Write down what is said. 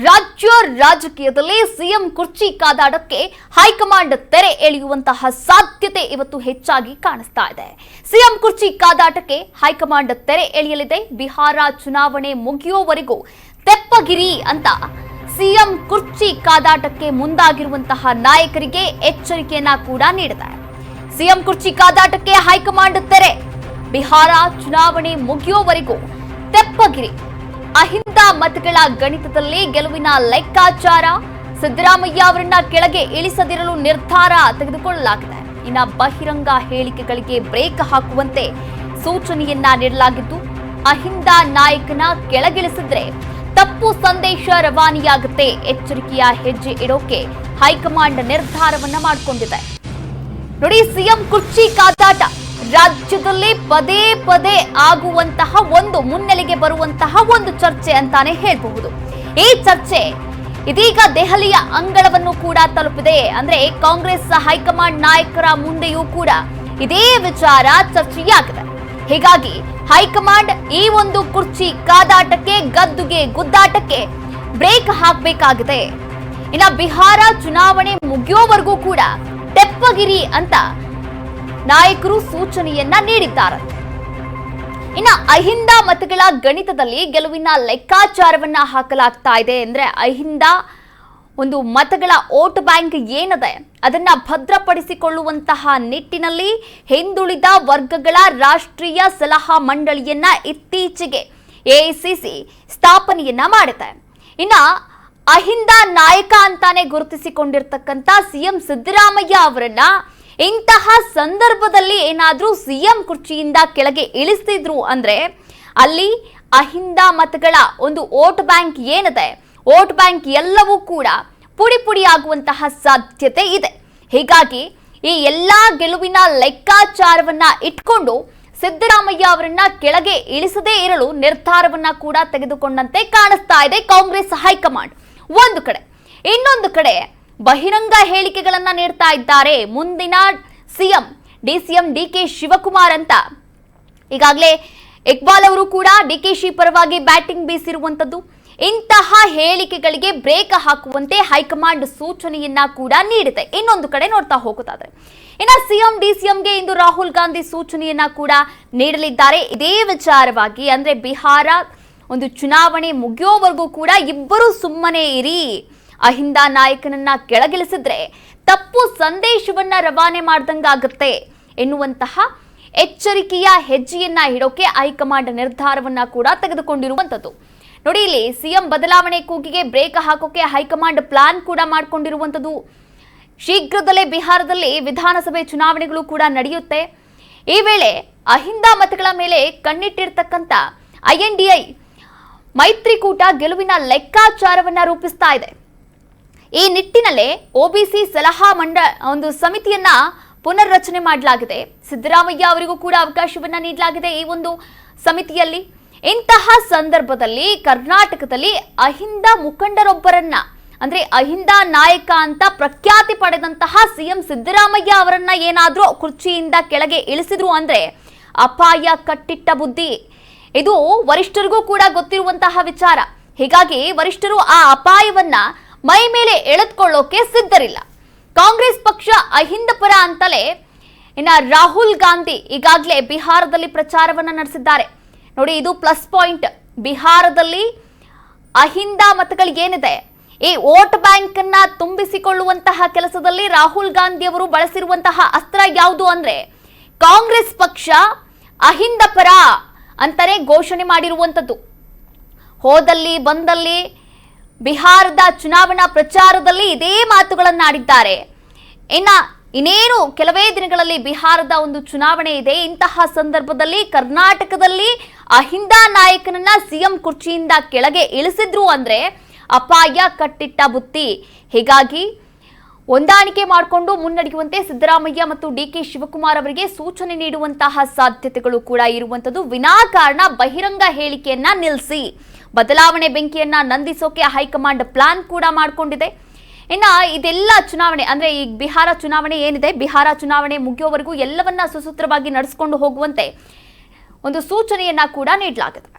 ರಾಜ್ಯ ರಾಜಕೀಯದಲ್ಲಿ ಸಿಎಂ ಕುರ್ಚಿ ಕಾದಾಟಕ್ಕೆ ಹೈಕಮಾಂಡ್ ತೆರೆ ಎಳೆಯುವಂತಹ ಸಾಧ್ಯತೆ ಇವತ್ತು ಹೆಚ್ಚಾಗಿ ಕಾಣಿಸ್ತಾ ಇದೆ. ಸಿಎಂ ಕುರ್ಚಿ ಕಾದಾಟಕ್ಕೆ ಹೈಕಮಾಂಡ್ ತೆರೆ ಎಳೆಯಲಿದೆ. ಬಿಹಾರ ಚುನಾವಣೆ ಮುಗಿಯುವವರೆಗೂ ತೆಪ್ಪಗಿರಿ ಅಂತ ಸಿಎಂ ಕುರ್ಚಿ ಕಾದಾಟಕ್ಕೆ ಮುಂದಾಗಿರುವಂತಹ ನಾಯಕರಿಗೆ ಎಚ್ಚರಿಕೆಯನ್ನ ಕೂಡ ನೀಡಿದೆ. ಸಿಎಂ ಕುರ್ಚಿ ಕಾದಾಟಕ್ಕೆ ಹೈಕಮಾಂಡ್ ತೆರೆ. ಬಿಹಾರ ಚುನಾವಣೆ ಮುಗಿಯುವವರೆಗೂ ತೆಪ್ಪಗಿರಿ. ಅಹಿಂದ ಮತಗಳ ಗಣಿತದಲ್ಲಿ ಗೆಲುವಿನ ಲೆಕ್ಕಾಚಾರ. ಸಿದ್ದರಾಮಯ್ಯ ಅವರನ್ನ ಕೆಳಗೆ ಇಳಿಸದಿರಲು ನಿರ್ಧಾರ ತೆಗೆದುಕೊಳ್ಳಲಾಗಿದೆ. ಇನ್ನು ಬಹಿರಂಗ ಹೇಳಿಕೆಗಳಿಗೆ ಬ್ರೇಕ್ ಹಾಕುವಂತೆ ಸೂಚನೆಯನ್ನ ನೀಡಲಾಗಿದ್ದು, ಅಹಿಂದ ನಾಯಕನ ಕೆಳಗಿಳಿಸಿದ್ರೆ ತಪ್ಪು ಸಂದೇಶ ರವಾನೆಯಾಗುತ್ತೆ. ಎಚ್ಚರಿಕೆಯ ಹೆಜ್ಜೆ ಇಡೋಕೆ ಹೈಕಮಾಂಡ್ ನಿರ್ಧಾರವನ್ನ ಮಾಡಿಕೊಂಡಿದೆ. ನೋಡಿ, ಸಿಎಂ ಕುರ್ಚಿ ಕಾದಾಟ ರಾಜ್ಯದಲ್ಲಿ ಪದೇ ಪದೇ ಆಗುವಂತಹ ಒಂದು ಮುನ್ನೆಲೆಗೆ ಬರುವಂತಹ ಒಂದು ಚರ್ಚೆ ಅಂತಾನೆ ಹೇಳಬಹುದು. ಈ ಚರ್ಚೆ ಇದೀಗ ದೆಹಲಿಯ ಅಂಗಳವನ್ನು ಕೂಡ ತಲುಪಿದೆ. ಅಂದ್ರೆ ಕಾಂಗ್ರೆಸ್ ಹೈಕಮಾಂಡ್ ನಾಯಕರ ಮುಂದೆಯೂ ಕೂಡ ಇದೇ ವಿಚಾರ ಚರ್ಚೆಯಾಗಿದೆ. ಹೀಗಾಗಿ ಹೈಕಮಾಂಡ್ ಈ ಒಂದು ಕುರ್ಚಿ ಕಾದಾಟಕ್ಕೆ, ಗದ್ದುಗೆ ಗುದ್ದಾಟಕ್ಕೆ ಬ್ರೇಕ್ ಹಾಕಬೇಕಾಗಿದೆ. ಇನ್ನ ಬಿಹಾರ ಚುನಾವಣೆ ಮುಗಿಯೋವರೆಗೂ ಕೂಡ ತೆಪ್ಪಗಿರಿ ಅಂತ ನಾಯಕರು ಸೂಚನೆಯನ್ನ ನೀಡಿದ್ದಾರೆ. ಇನ್ನು ಅಹಿಂದ ಮತಗಳ ಗಣಿತದಲ್ಲಿ ಗೆಲುವಿನ ಲೆಕ್ಕಾಚಾರವನ್ನ ಹಾಕಲಾಗ್ತಾ ಇದೆ. ಅಂದ್ರೆ ಅಹಿಂದ ಒಂದು ಮತಗಳ ವೋಟ್ ಬ್ಯಾಂಕ್ ಏನಿದೆ ಅದನ್ನ ಭದ್ರಪಡಿಸಿಕೊಳ್ಳುವಂತಹ ನಿಟ್ಟಿನಲ್ಲಿ ಹಿಂದುಳಿದ ವರ್ಗಗಳ ರಾಷ್ಟ್ರೀಯ ಸಲಹಾ ಮಂಡಳಿಯನ್ನ ಇತ್ತೀಚೆಗೆ ಎಐಸಿಸಿ ಸ್ಥಾಪನೆಯನ್ನ ಮಾಡಿದೆ. ಇನ್ನ ಅಹಿಂದ ನಾಯಕ ಅಂತಾನೆ ಗುರುತಿಸಿಕೊಂಡಿರ್ತಕ್ಕಂಥ ಸಿಎಂ ಸಿದ್ದರಾಮಯ್ಯ ಅವರನ್ನ ಇಂತಹ ಸಂದರ್ಭದಲ್ಲಿ ಏನಾದ್ರೂ ಸಿಎಂ ಕುರ್ಚಿಯಿಂದ ಕೆಳಗೆ ಇಳಿಸ್ತಿದ್ರು ಅಂದ್ರೆ ಅಲ್ಲಿ ಅಹಿಂದ ಮತಗಳ ಒಂದು ವೋಟ್ ಬ್ಯಾಂಕ್ ಏನಿದೆ, ವೋಟ್ ಬ್ಯಾಂಕ್ ಎಲ್ಲವೂ ಕೂಡ ಪುಡಿ ಪುಡಿ ಆಗುವಂತಹ ಸಾಧ್ಯತೆ ಇದೆ. ಹೀಗಾಗಿ ಈ ಎಲ್ಲಾ ಗೆಲುವಿನ ಲೆಕ್ಕಾಚಾರವನ್ನ ಇಟ್ಕೊಂಡು ಸಿದ್ದರಾಮಯ್ಯ ಅವರನ್ನ ಕೆಳಗೆ ಇಳಿಸದೇ ಇರಲು ನಿರ್ಧಾರವನ್ನ ಕೂಡ ತೆಗೆದುಕೊಂಡಂತೆ ಕಾಣಿಸ್ತಾ ಇದೆ ಕಾಂಗ್ರೆಸ್ ಹೈಕಮಾಂಡ್ ಒಂದು ಕಡೆ. ಇನ್ನೊಂದು ಕಡೆ ಬಹಿರಂಗ ಹೇಳಿಕೆಗಳನ್ನ ನೀಡ್ತಾ ಇದ್ದಾರೆ ಮುಂದಿನ ಸಿಎಂ ಡಿಸಿಎಂ ಡಿಕೆ ಶಿವಕುಮಾರ್ ಅಂತ. ಈಗಾಗಲೇ ಇಕ್ಬಾಲ್ ಅವರು ಕೂಡ ಡಿಕೆಶಿ ಪರವಾಗಿ ಬ್ಯಾಟಿಂಗ್ ಬೀಸಿರುವಂತದ್ದು. ಇಂತಹ ಹೇಳಿಕೆಗಳಿಗೆ ಬ್ರೇಕ್ ಹಾಕುವಂತೆ ಹೈಕಮಾಂಡ್ ಸೂಚನೆಯನ್ನ ಕೂಡ ನೀಡಿದೆ. ಇನ್ನೊಂದು ಕಡೆ ನೋಡ್ತಾ ಹೋಗೋದಾದ್ರೆ ಇನ್ನು ಸಿಎಂ ಡಿಸಿಎಂಗೆ ಇಂದು ರಾಹುಲ್ ಗಾಂಧಿ ಸೂಚನೆಯನ್ನ ಕೂಡ ನೀಡಲಿದ್ದಾರೆ. ಇದೇ ವಿಚಾರವಾಗಿ ಅಂದ್ರೆ ಬಿಹಾರ ಒಂದು ಚುನಾವಣೆ ಮುಗಿಯೋವರೆಗೂ ಕೂಡ ಇಬ್ಬರು ಸುಮ್ಮನೆ ಇರಿ, ಅಹಿಂದ ನಾಯಕನನ್ನ ಕೆಳಗಿಳಿಸಿದ್ರೆ ತಪ್ಪು ಸಂದೇಶವನ್ನ ರವಾನೆ ಮಾಡ್ದಂಗಾಗುತ್ತೆ ಎನ್ನುವಂತಹ ಎಚ್ಚರಿಕೆಯ ಹೆಜ್ಜೆಯನ್ನ ಇಡೋಕೆ ಹೈಕಮಾಂಡ್ ನಿರ್ಧಾರವನ್ನ ಕೂಡ ತೆಗೆದುಕೊಂಡಿರುವಂತದ್ದು. ನೋಡಿ, ಇಲ್ಲಿ ಸಿಎಂ ಬದಲಾವಣೆ ಕೂಗಿಗೆ ಬ್ರೇಕ್ ಹಾಕೋಕೆ ಹೈಕಮಾಂಡ್ ಪ್ಲಾನ್ ಕೂಡ ಮಾಡಿಕೊಂಡಿರುವಂತದ್ದು. ಶೀಘ್ರದಲ್ಲೇ ಬಿಹಾರದಲ್ಲಿ ವಿಧಾನಸಭೆ ಚುನಾವಣೆಗಳು ಕೂಡ ನಡೆಯುತ್ತೆ. ಈ ವೇಳೆ ಅಹಿಂದ ಮತಗಳ ಮೇಲೆ ಕಣ್ಣಿಟ್ಟಿರ್ತಕ್ಕಂಥ ಐಎನ್ಡಿಐ ಮೈತ್ರಿಕೂಟ ಗೆಲುವಿನ ಲೆಕ್ಕಾಚಾರವನ್ನ ರೂಪಿಸ್ತಾ ಇದೆ. ಈ ನಿಟ್ಟಿನಲ್ಲೇ ಒಬಿಸಿ ಸಲಹಾ ಒಂದು ಸಮಿತಿಯನ್ನ ಪುನರ್ರಚನೆ ಮಾಡಲಾಗಿದೆ. ಸಿದ್ದರಾಮಯ್ಯ ಅವರಿಗೂ ಕೂಡ ಅವಕಾಶವನ್ನ ನೀಡಲಾಗಿದೆ ಈ ಒಂದು ಸಮಿತಿಯಲ್ಲಿ. ಇಂತಹ ಸಂದರ್ಭದಲ್ಲಿ ಕರ್ನಾಟಕದಲ್ಲಿ ಅಹಿಂದ ಮುಖಂಡರೊಬ್ಬರನ್ನ ಅಂದ್ರೆ ಅಹಿಂದ ನಾಯಕ ಅಂತ ಪ್ರಖ್ಯಾತಿ ಪಡೆದಂತಹ ಸಿಎಂ ಸಿದ್ದರಾಮಯ್ಯ ಅವರನ್ನ ಏನಾದ್ರೂ ಕುರ್ಚಿಯಿಂದ ಕೆಳಗೆ ಇಳಿಸಿದ್ರು ಅಂದ್ರೆ ಅಪಾಯ ಕಟ್ಟಿಟ್ಟ ಬುದ್ಧಿ. ಇದು ವರಿಷ್ಠರಿಗೂ ಕೂಡ ಗೊತ್ತಿರುವಂತಹ ವಿಚಾರ. ಹೀಗಾಗಿ ವರಿಷ್ಠರು ಆ ಅಪಾಯವನ್ನ ಮೈ ಮೇಲೆ ಎಳೆದುಕೊಳ್ಳೋಕೆ ಸಿದ್ಧರಿಲ್ಲ. ಕಾಂಗ್ರೆಸ್ ಪಕ್ಷ ಅಹಿಂದ ಪರ ಅಂತಲೇ ಇನ್ನ ರಾಹುಲ್ ಗಾಂಧಿ ಈಗಾಗಲೇ ಬಿಹಾರದಲ್ಲಿ ಪ್ರಚಾರವನ್ನ ನಡೆಸಿದ್ದಾರೆ. ನೋಡಿ, ಇದು ಪ್ಲಸ್ ಪಾಯಿಂಟ್. ಬಿಹಾರದಲ್ಲಿ ಅಹಿಂದ ಮತಗಳು ಏನಿದೆ ಈ ವೋಟ್ ಬ್ಯಾಂಕ್ ಅನ್ನ ತುಂಬಿಸಿಕೊಳ್ಳುವಂತಹ ಕೆಲಸದಲ್ಲಿ ರಾಹುಲ್ ಗಾಂಧಿ ಅವರು ಬಳಸಿರುವಂತಹ ಅಸ್ತ್ರ ಯಾವುದು ಅಂದ್ರೆ ಕಾಂಗ್ರೆಸ್ ಪಕ್ಷ ಅಹಿಂದ ಪರ ಅಂತಾನೆ ಘೋಷಣೆ ಮಾಡಿರುವಂತದ್ದು. ಹೋದಲ್ಲಿ ಬಂದಲ್ಲಿ ಬಿಹಾರದ ಚುನಾವಣಾ ಪ್ರಚಾರದಲ್ಲಿ ಇದೇ ಮಾತುಗಳನ್ನಾಡಿದ್ದಾರೆ. ಇನ್ನೇನು ಕೆಲವೇ ದಿನಗಳಲ್ಲಿ ಬಿಹಾರದ ಒಂದು ಚುನಾವಣೆ ಇದೆ. ಇಂತಹ ಸಂದರ್ಭದಲ್ಲಿ ಕರ್ನಾಟಕದಲ್ಲಿ ಅಹಿಂದ ನಾಯಕನನ್ನ ಸಿಎಂ ಕುರ್ಚಿಯಿಂದ ಕೆಳಗೆ ಇಳಿಸಿದ್ರು ಅಂದ್ರೆ ಅಪಾಯ ಕಟ್ಟಿಟ್ಟ ಬುತ್ತಿ. ಹೀಗಾಗಿ ಹೊಂದಾಣಿಕೆ ಮಾಡಿಕೊಂಡು ಮುನ್ನಡೆಯುವಂತೆ ಸಿದ್ದರಾಮಯ್ಯ ಮತ್ತು ಡಿಕೆ ಶಿವಕುಮಾರ್ ಅವರಿಗೆ ಸೂಚನೆ ನೀಡುವಂತಹ ಸಾಧ್ಯತೆಗಳು ಕೂಡ ಇರುವಂತದ್ದು. ವಿನಾಕಾರಣ ಬಹಿರಂಗ ಹೇಳಿಕೆಯನ್ನ ನಿಲ್ಲಿಸಿ ಬದಲಾವಣೆ ಬೆಂಕಿಯನ್ನ ನಂದಿಸೋಕೆ ಹೈಕಮಾಂಡ್ ಪ್ಲಾನ್ ಕೂಡ ಮಾಡಿಕೊಂಡಿದೆ. ಇನ್ನ ಇದೆಲ್ಲ ಚುನಾವಣೆ ಅಂದ್ರೆ ಈ ಬಿಹಾರ ಚುನಾವಣೆ ಏನಿದೆ, ಬಿಹಾರ ಚುನಾವಣೆ ಮುಗಿಯೋವರೆಗೂ ಎಲ್ಲವನ್ನ ಸುಸೂತ್ರವಾಗಿ ನಡೆಸಿಕೊಂಡು ಹೋಗುವಂತೆ ಒಂದು ಸೂಚನೆಯನ್ನ ಕೂಡ ನೀಡಲಾಗಿದೆ.